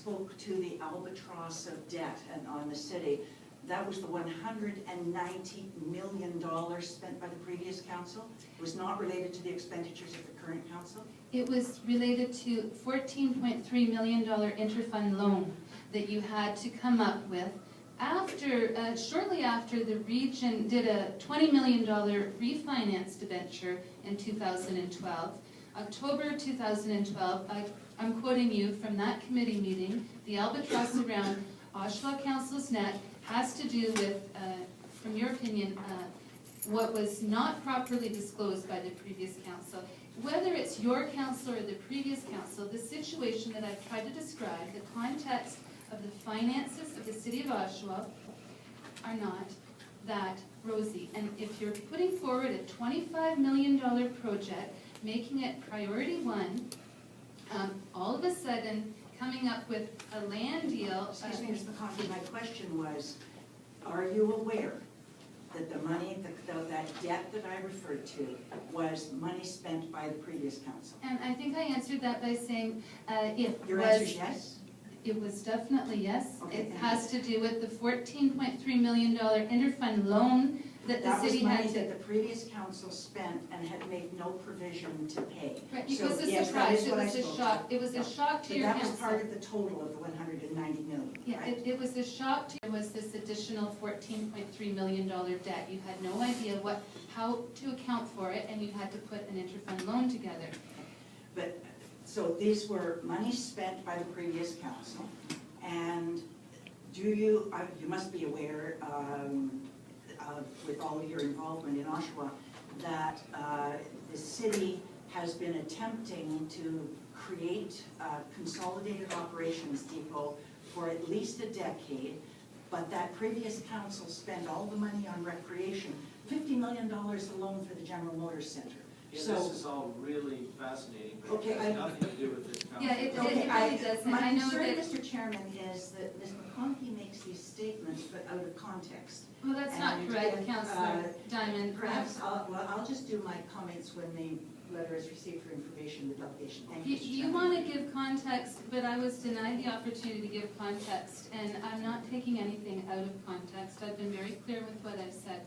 spoke to the albatross of debt and on the city. That was the $190 million spent by the previous council. It was not related to the expenditures of the current council. It was related to $14.3 million interfund loan that you had to come up with after, shortly after the region did a $20 million refinance debenture in 2012. October 2012, I'm quoting you from that committee meeting, the albatross around Oshawa Council's neck has to do with, from your opinion, what was not properly disclosed by the previous council. Whether it's your council or the previous council, the situation that I've tried to describe, the context of the finances of the city of Oshawa are not that rosy. And if you're putting forward a $25 million project, making it priority one, all of a sudden coming up with a land deal. Excuse me, Ms. McConkey, my question was, are you aware that the money, that debt that I referred to was money spent by the previous council? And I think I answered that by saying Your answer is yes? It was definitely yes. Okay, it has to do with the $14.3 million interfund loan that the city had to... That was money that the previous council spent and had made no provision to pay. Right, it so, was a yes, surprise, it was a shock. It was a shock to your council. That was part of the total of the $190 million, yeah, right? it was a shock to you. Was this additional $14.3 million debt. You had no idea how to account for it, and you had to put an interfund loan together. But, so these were money spent by the previous council, and you must be aware, with all of your involvement in Oshawa, that the city has been attempting to create a consolidated operations depot for at least a decade, but that previous council spent all the money on recreation, $50 million alone for the General Motors Center. Yeah, so, this is all really fascinating, but okay, it has nothing to do with this council. Yeah, it really does. My I know concern, that, Mr. Chairman, is that Ms. McConkey makes these statements but out of context. well, that's not correct, Councillor Diamond. Perhaps I'll just do my comments when the letter is received for information, the delegation. Thank you, Mr. You Chairman. want to give context, but I was denied the opportunity to give context, and I'm not taking anything out of context. I've been very clear with what I've said.